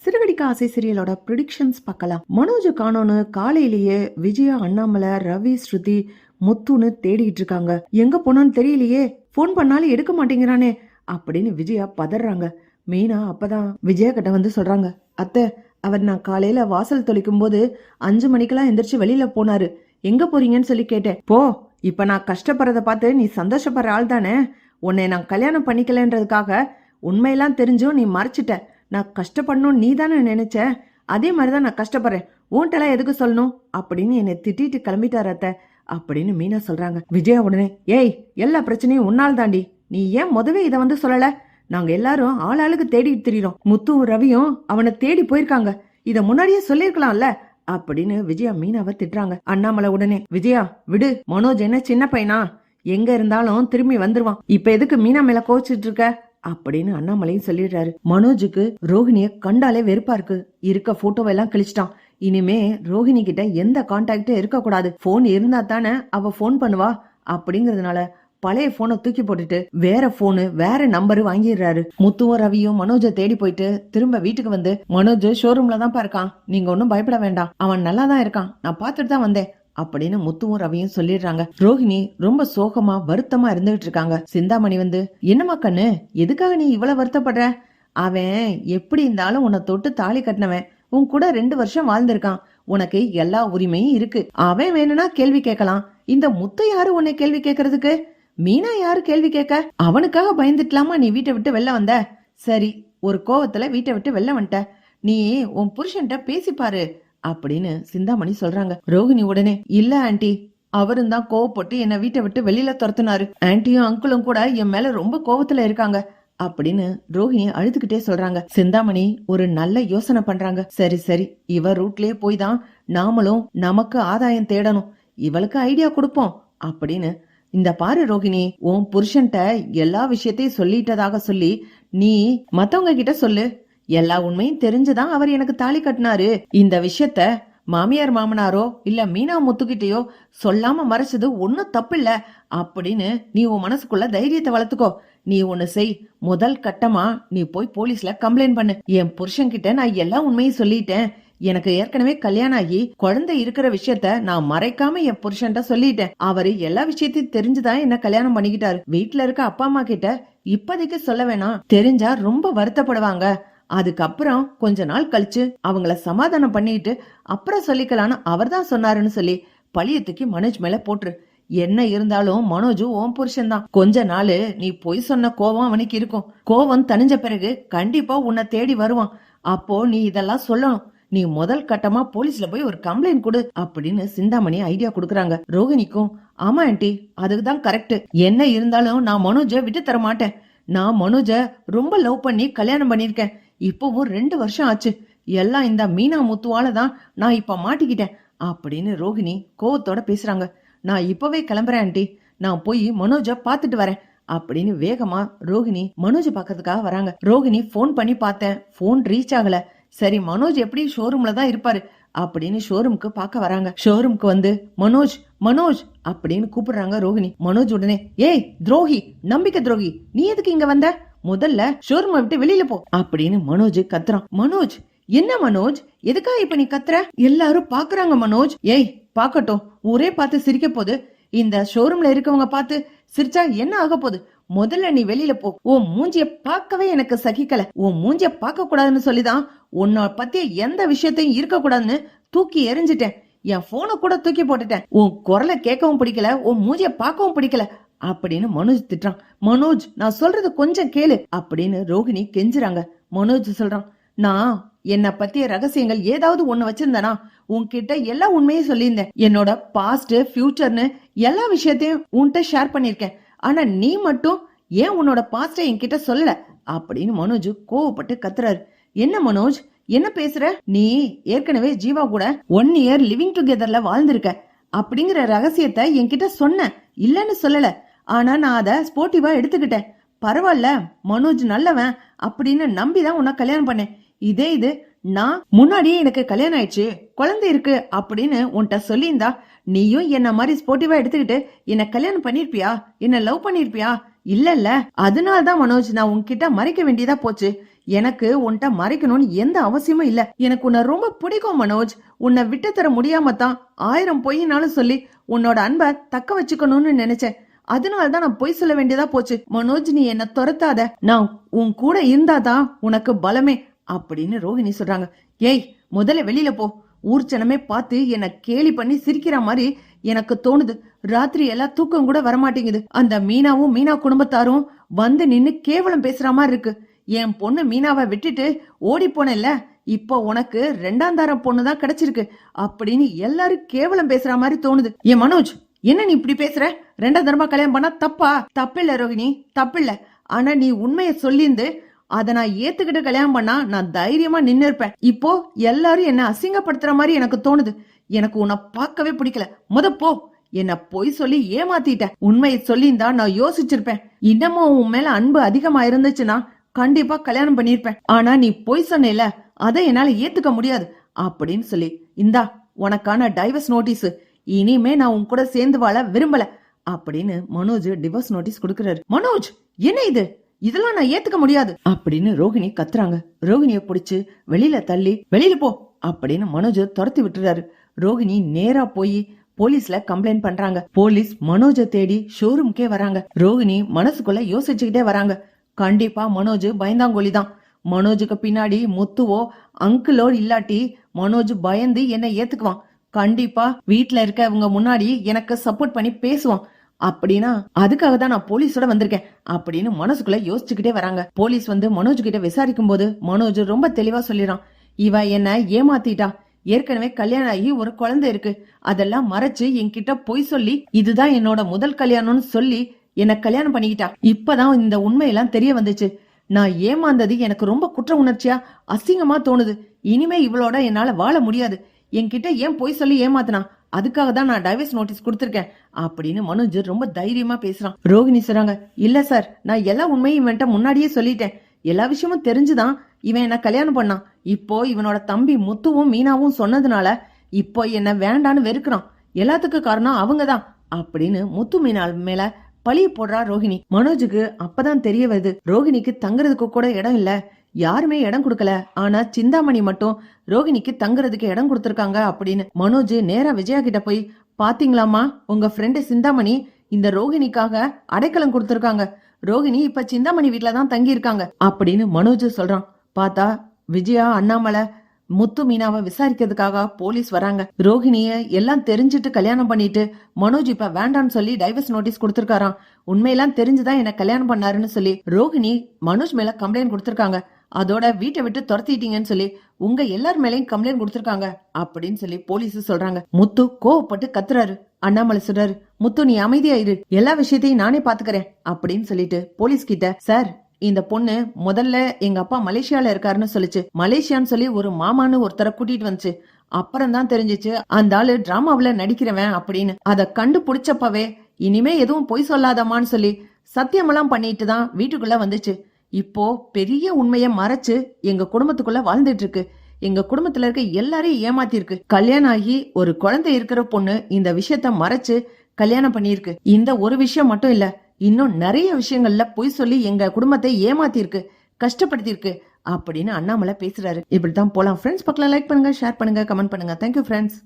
சிறுகடிக்க ஆசை சீரியலோட ப்ரிடிக்ஷன்ஸ் பார்க்கலாம். மனோஜ் காணோன்னு காலையிலேயே விஜயா, அண்ணாமலை, ரவி, ஸ்ருதி, முத்துன்னு தேடிட்டு இருக்காங்க. எங்க போனான்னு தெரியலையே, போன் பண்ணாலும் எடுக்க மாட்டேங்கிறானே அப்படின்னு விஜயா பதறாங்க. மீனா அப்பதான் விஜயா கிட்ட வந்து சொல்றாங்க, அத்தை, அவர் நான் காலையில வாசல் தொலைக்கும் போது 5 மணிக்கெல்லாம் எந்திரிச்சு வெளியில போனாரு. எங்க போறீங்கன்னு சொல்லி கேட்டேன். போ, இப்ப நான் கஷ்டப்படுறத பார்த்து நீ சந்தோஷப்படுற ஆள் தானே. உன்னை நான் கல்யாணம் பண்ணிக்கலன்றதுக்காக உண்மையெல்லாம் தெரிஞ்சும் நீ மறைச்சிட்ட. நான் கஷ்டப்படணும் நீ தானே நினைச்ச, அதே மாதிரிதான் நான் கஷ்டப்படுறேன். உன்ட்டெல்லாம் எதுக்கு சொல்லணும் அப்படின்னு என்னை திட்டிட்டு கிளம்பிட்டார் அத்தை அப்படின்னு மீனா சொல்றாங்க. விஜயா உடனே, ஏய், எல்லா பிரச்சனையும் உன்னால் தாண்டி, நீ ஏன் முதவே இதை வந்து சொல்லல? நாங்க எல்லாரும் ஆளாளுக்கு தேடிட்டு திரிறோம். முத்துவும் ரவியும் அவனை தேடி போயிருக்காங்க. இத முன்னாடியே சொல்லிருக்கலாம்ல அப்படின்னு விஜயா மீனாவை திட்டுறாங்க. அண்ணாமலை உடனே, விஜயா விடு, மனோஜ் என்ன சின்ன பையனா? எங்க இருந்தாலும் திரும்பி வந்துருவான். இப்ப எதுக்கு மீனா மேல கோச்சிட்டு இருக்க அப்படின்னு அண்ணாமலையும் சொல்லிடுறாரு. மனோஜுக்கு ரோஹிணிய கண்டாலே வெறுப்பா இருக்கு. இருக்க போட்டோவெல்லாம் கிழிச்சிட்டான். இனிமே ரோஹிணி கிட்ட எந்த கான்டாக்டும் இருக்க கூடாது. போன் இருந்தா தானே அவ போன் பண்ணுவா அப்படிங்கறதுனால பழைய போனை தூக்கி போட்டுட்டு வேற போனு, வேற நம்பரு வாங்கிடுறாரு. முத்துவும் ரவியும் மனோஜை தேடி போயிட்டு திரும்ப வீட்டுக்கு வந்து, மனோஜ் ஷோரூம்ல தான் இருக்கான், நீங்க ஒன்னும் பயப்பட வேண்டாம், அவன் நல்லா தான் இருக்கான், நான் பாத்துட்டு தான் வந்தேன் அப்படின்னு முத்துவும் ரவியும் சொல்லிடுறாங்க. ரோஹிணி ரொம்ப சோகமா வருத்தமா இருந்துகிட்டு இருக்காங்க. சிந்தாமணி வந்து, என்னம்மா கண்ணு, எதுக்காக நீ இவ்வளவு வருத்தப்படுற? அவன் எப்படி இருந்தாலும் உன்னை தொட்டு தாலி கட்டினவன், உன் கூட 2 வருஷம் வாழ்ந்திருக்கான். உனக்கு எல்லா உரிமையும் இருக்கு. அவன் வேணும்னா கேள்வி கேட்கலாம். இந்த முத்து யாரு உன்னை கேள்வி கேட்கறதுக்கு? மீனா யாரு கேள்வி கேட்க? அவனுக்காக பயந்துட்டலாமா நீ வீட்டை விட்டு வெளில வந்த? சரி, ஒரு கோவத்துல வீட்டை விட்டு வெளில வந்துட்ட. நீ உன் புருஷன்ட்ட பேசிப்பாரு அப்படின்னு சிந்தாமணி சொல்றாங்க. ரோஹிணி உடனே, இல்ல ஆண்டி, அவரும் தான் கோவப்பட்டு என்ன வீட்டை விட்டு வெளியில துரத்துனாரு. ஆன்டியும் அங்கிளும் கூட என் மேல ரொம்ப கோவத்துல இருக்காங்க அப்படின்னு ரோஹிணி அழுதுகிட்டே சொல்றாங்க. சிந்தாமணி ஒரு நல்ல யோசனை பண்றாங்க. சரி சரி, இவ ரூட்லயே போய் தான் நாமளும் நமக்கு ஆதாயம் தேடணும், இவளுக்கு ஐடியா கொடுப்போம் அப்படின்னு. இந்த பாரு ரோஹிணி, உன் புருஷன்ட்ட எல்லா விஷயத்தையும் சொல்லிட்டதாக சொல்லி நீ மத்தவங்க கிட்ட சொல்லு. எல்லா உண்மையும் தெரிஞ்சுதான் அவர் எனக்கு தாலி கட்டினாரு. இந்த விஷயத்த மாமியார் மாமனாரோ இல்ல மீனா முத்துக்கிட்டயோ சொல்லாம மறைச்சது ஒன்னும் தப்பில்ல அப்படின்னு நீ உன் மனசுக்குள்ள தைரியத்தை வளர்த்துக்கோ. நீ ஒண்ணு செய், முதல் கட்டமா நீ போய் போலீஸ்ல கம்ப்ளைண்ட் பண்ணு. என் புருஷன் கிட்ட நான் எல்லா உண்மையும் சொல்லிட்டேன். எனக்கு ஏற்கனவே கல்யாணம் ஆகி குழந்தை இருக்கிற விஷயத்த நான் மறைக்காம என் புருஷன்ட்ட சொல்லிட்டேன். அவரு எல்லா விஷயத்தையும் தெரிஞ்சுதான் என்ன கல்யாணம் பண்ணிக்கிட்டாரு. வீட்டுல இருக்க அப்பா அம்மா கிட்ட இப்போதைக்கு சொல்ல வேணாம், தெரிஞ்சா ரொம்ப வருத்தப்படுவாங்க. அதுக்கப்புறம் கொஞ்ச நாள் கழிச்சு அவங்கள சமாதானம் பண்ணிட்டு அப்புறம் சொல்லிக்கலான்னு அவர் தான் சொன்னாருன்னு சொல்லி பழியத்துக்கு மனோஜ் மேல போட்டுரு. என்ன இருந்தாலும் மனோஜும் உன் புருஷன் தான். கொஞ்ச நாள் நீ பொய் சொன்ன கோவம் அவனுக்கு இருக்கும். கோவம் தணிஞ்ச பிறகு கண்டிப்பா உன்னை தேடி வருவான். அப்போ நீ இதெல்லாம் சொல்லணும். நீ முதல் கட்டமா போலீஸ்ல போய் ஒரு கம்ப்ளைண்ட் கொடு அப்படின்னு சிந்தாமணி ஐடியா கொடுக்கறாங்க. ரோஹிணிக்கும், ஆமா ஆண்டி, அதுக்குதான் கரெக்ட். என்ன இருந்தாலும் நான் மனோஜ விட்டு தர மாட்டேன். நான் மனோஜ ரொம்ப லவ் பண்ணி கல்யாணம் பண்ணிருக்கேன். இப்பவும் 2 வருஷம் ஆச்சு. எல்லாம் இந்த மீனா முத்துவால தான் நான் இப்ப மாட்டிக்கிட்டேன் அப்படின்னு ரோஹிணி கோவத்தோட பேசுறாங்க. நான் இப்பவே கிளம்புறேன் ஆண்டி, நான் போய் மனோஜ பாத்துட்டு வரேன் அப்படின்னு வேகமா ரோஹிணி மனோஜ பாக்கிறதுக்காக வராங்க. ரோஹிணி போன் பண்ணி பார்த்தேன், போன் ரீச் ஆகல. சரி, மனோஜ் எப்படி ஷோரூம்ல தான் இருப்பாரு அப்படின்னு ஷோரூம்க்கு பார்க்க வராங்க. ஷோரூம்க்கு வந்து, மனோஜ் மனோஜ் அப்படின்னு கூப்பிடுறாங்க ரோஹிணி. மனோஜ் உடனே, ஏய் துரோகி, நம்பிக்கை துரோகி, நீ எதுக்கு இங்க வந்த? முதல்ல ஷோரூம் விட்டு வெளியில போ அப்படின்னு மனோஜ் கத்துறான். மனோஜ், என்ன மனோஜ், எதுக்கா இப்ப நீ கத்துற? எல்லாரும் பாக்குறாங்க மனோஜ். ஏய், பாக்கட்டும், ஊரே பார்த்து சிரிக்க போது. இந்த ஷோரூம்ல இருக்கவங்க பார்த்து சிரிச்சா என்ன ஆக போகுது? முதல்ல நீ வெளியில போ. உன் மூஞ்சிய பார்க்கவே எனக்கு சகிக்கல. உன் மூஞ்சிய பார்க்க கூடாதுன்னு சொல்லிதான் உன்னை பத்திய எந்த விஷயத்தையும் இருக்க கூடாதுன்னு தூக்கி எரிஞ்சிட்டேன். என் போனை கூட தூக்கி போட்டுட்டேன். உன் குரலை கேட்கவும் பிடிக்கல, உன் மூஞ்சிய பார்க்கவும் பிடிக்கல அப்படின்னு மனோஜ் திட்டுறான். மனோஜ், நான் சொல்றது கொஞ்சம் கேளு அப்படின்னு ரோஹிணி கெஞ்சுறாங்க. மனோஜ் சொல்றான், நான் என்ன பத்திய ரகசியங்கள் ஏதாவது ஒண்ணு வச்சிருந்தனா உன்கிட்ட எல்லா உண்மையும் சொல்லியிருந்தேன். என்னோட பாஸ்ட் ஃபியூச்சர்னு எல்லா விஷயத்தையும் உன்கிட்ட ஷேர் பண்ணிருக்கேன். ஆனா நீ மட்டும் ஏன் உன்னோட பாஸ்ட என்கிட்ட சொல்லல அப்படின்னு மனோஜ் கோவப்பட்டு கத்துறாரு. என்ன மனோஜ், என்ன பேசுற? நீ ஏற்கனவே ஜீவா கூட 1 இயர் லிவிங் டுகெதர்ல வாழ்ந்திருக்க அப்படிங்கிற ரகசியத்தை என்கிட்ட சொன்ன, இல்லன்னு சொல்லல. ஆனா நான் அத ஸ்போர்ட்டிவா எடுத்துக்கிட்டேன். பரவாயில்ல, மனோஜ் நல்லவன் அப்படின்னு நம்பிதான் உன்னை கல்யாணம் பண்ணேன். இதே இது நான் முன்னாடியே எனக்கு கல்யாணம் ஆயிடுச்சு, குழந்தை இருக்கு அப்படின்னு உன்கிட்ட சொல்லியிருந்தா நீயும் என்ன மாதிரி ஸ்போர்ட்டிவா எடுத்துக்கிட்டு என்ன கல்யாணம் பண்ணிருப்பியா? என்ன லவ் பண்ணிருப்பியா? இல்ல, அதனாலதான் மனோஜ் நான் உன்கிட்ட மறைக்க வேண்டியதா போச்சு. எனக்கு உன்கிட்ட மறைக்கணும்னு எந்த அவசியமும் இல்ல. எனக்கு உன்னை ரொம்ப பிடிக்கும் மனோஜ். உன்னை விட்டு தர முடியாம தான் 1000 பொய்னாலும் சொல்லி உன்னோட அன்பை தக்க வச்சுக்கணும்னு நினைச்சேன். அதனாலதான் நான் பொய் சொல்ல வேண்டியதா போச்சு. மனோஜ், நீ என்ன துரத்தாத. நான் உன் கூட இருந்தாதான் உனக்கு பலமே அப்படின்னு ரோஹிணி சொல்றாங்க. ஏய், முதல்ல வெளியில போ. ஊர்ச்சனமே பார்த்து என்ன கேலி பண்ணி சிரிக்கிற மாதிரி எனக்கு தோணுது. ராத்திரி எல்லாம் தூக்கம் கூட வரமாட்டேங்குது. அந்த மீனாவும் மீனா குடும்பத்தாரும் வந்து நின்னு கேவலம் பேசுற மாதிரி இருக்கு. என் பொண்ணு மீனாவை விட்டுட்டு ஓடி போனேல்ல, இப்போ உனக்கு 2ஆம் தர பொண்ணுதான் கிடைச்சிருக்கு அப்படின்னு எல்லாரும் கேவலம் பேசுற மாதிரி தோணுது. ஏன் மனோஜ், என்ன நீ இப்படி பேசுற? 2ஆம் தரமா கல்யாணம் பண்ணா தப்பா? தப்பில்ல ரோஹிணி, தப்பில்ல. ஆனா நீ உண்மைய சொல்லிந்து அத நான் ஏத்துக்கிட்டு கல்யாணம் பண்ணா நான் தைரியமா நின்னு இருப்பேன். இப்போ எல்லாரும் என்ன அசிங்கப்படுத்துற மாதிரி எனக்கு தோணுது. எனக்கு உன்னை பார்க்கவே பிடிக்கல. போ. என்ன பொய் சொல்லி ஏமாத்திட்ட. உண்மையை சொல்லியிருந்தா நான் யோசிச்சிருப்பேன். இன்னமும் உன் மேல அன்பு அதிகமா இருந்துச்சுன்னா கண்டிப்பா கல்யாணம் பண்ணிருப்பேன். ஆனா நீ பொய் சொன்னேல, அதை என்னால ஏத்துக்க முடியாது அப்படின்னு சொல்லி, இந்தா உனக்கான டைவர்ஸ் நோட்டீஸ். இனிமே நான் உன் கூட சேர்ந்து வாழ விரும்பல அப்படின்னு மனோஜ் டிவோர்ஸ் நோட்டீஸ் கொடுக்கறாரு. மனோஜ், என்ன இது? இதெல்லாம் நான் ஏத்துக்க முடியாது அப்படின்னு ரோஹிணி கத்துறாங்க. ரோஹிணிய புடிச்சு வெளியில தள்ளி வெளியில போ அப்படின்னு மனோஜ் துரத்தி விட்டுறாரு. ரோஹிணி நேரா போய் போலீஸ்ல கம்ப்ளைண்ட் பண்றாங்க. போலீஸ் மனோஜ தேடி ஷோரூம்க்கே வராங்க. ரோஹிணி மனசுக்குள்ள யோசிச்சுக்கிட்டே வராங்க. கண்டிப்பா மனோஜ் பயந்தாங்கோலி தான். மனோஜுக்கு பின்னாடி முத்துவோ அங்கிளோ இல்லாட்டி மனோஜ் பயந்து என்ன ஏத்துக்குவான். கண்டிப்பா வீட்டுல இருக்கவங்க முன்னாடி எனக்கு சப்போர்ட் பண்ணி பேசுவான். அப்படின்னா அதுக்காக தான் நான் போலீஸோட வந்திருக்கேன் அப்படின்னு மனசுக்குள்ள யோசிச்சுக்கிட்டே வராங்க. போலீஸ் வந்து மனோஜ் கிட்ட விசாரிக்கும் போது மனோஜ் ரொம்ப தெளிவா சொல்லிடுறான். இவ என்ன ஏமாத்திட்டா. ஏற்கனவே கல்யாணம் ஆகி ஒரு குழந்தை இருக்கு. அதெல்லாம் மறைச்சு என்கிட்ட பொய் சொல்லி இதுதான் என்னோட முதல் கல்யாணம்னு சொல்லி என்ன கல்யாணம் பண்ணிக்கிட்டா. இப்பதான் இந்த உண்மையெல்லாம் தெரிய வந்துச்சு. நான் ஏமாந்தது எனக்கு ரொம்ப குற்ற உணர்ச்சியா அசிங்கமா தோணுது. இனிமே இவளோட என்னால வாழ முடியாது. என்கிட்ட ஏன் பொய் சொல்லி ஏமாத்தினா, அதுக்காக தான் நான் டைவர்ஸ் நோட்டீஸ் கொடுத்திருக்கேன் அப்படின்னு மனோஜ் ரொம்ப தைரியமா பேசுறான். ரோஹிணி சொல்றாங்க, இல்ல சார், நான் எல்லா உண்மையும் இவன்ட்ட முன்னாடியே சொல்லிட்டேன். எல்லா விஷயமும் தெரிஞ்சுதான் இவன் என்ன கல்யாணம் பண்ணான். இப்போ இவனோட தம்பி முத்துவும் மீனாவும் சொன்னதுனால இப்போ என்ன வேண்டான்னு வெறுக்கிறான். எல்லாத்துக்கும் காரணம் அவங்கதான் அப்படின்னு முத்து மீனா மேல பழிய போடுறா ரோஹிணி. மனோஜுக்கு அப்பதான் தெரிய வருது, ரோஹிணிக்கு தங்குறதுக்கு கூட இடம் இல்ல, யாருமே இடம் கொடுக்கல. ஆனா சிந்தாமணி மட்டும் ரோஹிணிக்கு தங்குறதுக்கு இடம் கொடுத்திருக்காங்க அப்படின்னு. மனோஜ் நேரா விஜயா கிட்ட போய், பாத்தீங்களாமா, உங்க ஃப்ரெண்டு சிந்தாமணி இந்த ரோஹிணிக்காக அடைக்கலம் கொடுத்திருக்காங்க. ரோஹிணி இப்ப சிந்தாமணி வீட்டுலதான் தங்கி இருக்காங்க அப்படின்னு மனோஜ் சொல்றான். பார்த்தா விஜயா அண்ணாமலை முத்து மீனாவை விசாரிக்கிறதுக்காக போலீஸ் வராங்க. ரோஹிணிய எல்லாம் தெரிஞ்சுட்டு கல்யாணம் பண்ணிட்டு மனோஜ் இப்ப வேண்டான்னு சொல்லி டைவர்ஸ் நோட்டீஸ் கொடுத்திருக்காராம். உண்மையெல்லாம் தெரிஞ்சுதான் என்ன கல்யாணம் பண்ணாருன்னு சொல்லி ரோஹிணி மனோஜ் மேல கம்ப்ளைண்ட் கொடுத்திருக்காங்க. அதோட வீட்டை விட்டு துரத்திட்டீங்கன்னு சொல்லி உங்க எல்லார் மேலையும் கம்ப்ளைண்ட் கொடுத்திருக்காங்க அப்படின்னு சொல்லி போலீஸ் சொல்றாங்க. முத்து கோவப்பட்டு கத்துறாரு. அண்ணாமலை சொல்றாரு, முத்து நீ அமைதியா இரு, எல்லா விஷயத்தையும் நானே பாத்துக்கிறேன் அப்படின்னு சொல்லிட்டு போலீஸ் கிட்ட, சார், இந்த பொண்ணு முதல்ல எங்க அப்பா மலேசியால இருக்காருன்னு சொல்லிச்சு. மலேசியான்னு சொல்லி ஒரு மாமான்னு ஒருத்தரை கூட்டிட்டு வந்துச்சு. அப்புறம் தான் தெரிஞ்சிச்சு அந்த ஆளு டிராமாவில நடிக்கிறவன் அப்படின்னு. அத கண்டுபிடிச்சப்பவே இனிமே எதுவும் பொய் சொல்லாதமான்னு சொல்லி சத்தியமெல்லாம் பண்ணிட்டு தான் வீட்டுக்குள்ள வந்துச்சு. இப்போ பெரிய உண்மைய மறைச்சு எங்க குடும்பத்துக்குள்ள வாழ்ந்துட்டு இருக்கு. எங்க குடும்பத்துல இருக்க எல்லாரையும் ஏமாத்தி இருக்கு. கல்யாணம் ஆகி ஒரு குழந்தை இருக்கிற பொண்ணு இந்த விஷயத்த மறைச்சு கல்யாணம் பண்ணிருக்கு. இந்த ஒரு விஷயம் மட்டும் இல்ல, இன்னும் நிறைய விஷயங்கள்ல பொய் சொல்லி எங்க குடும்பத்தை ஏமாத்தி இருக்கு, கஷ்டப்படுத்தி இருக்கு அப்படின்னு அண்ணாமலை பேசுறாரு. இப்படித்தான் போலாம் ஃப்ரெண்ட்ஸ். பக்கம் லைக் பண்ணுங்க, ஷேர் பண்ணுங்க, கமெண்ட் பண்ணுங்க. Thank you friends.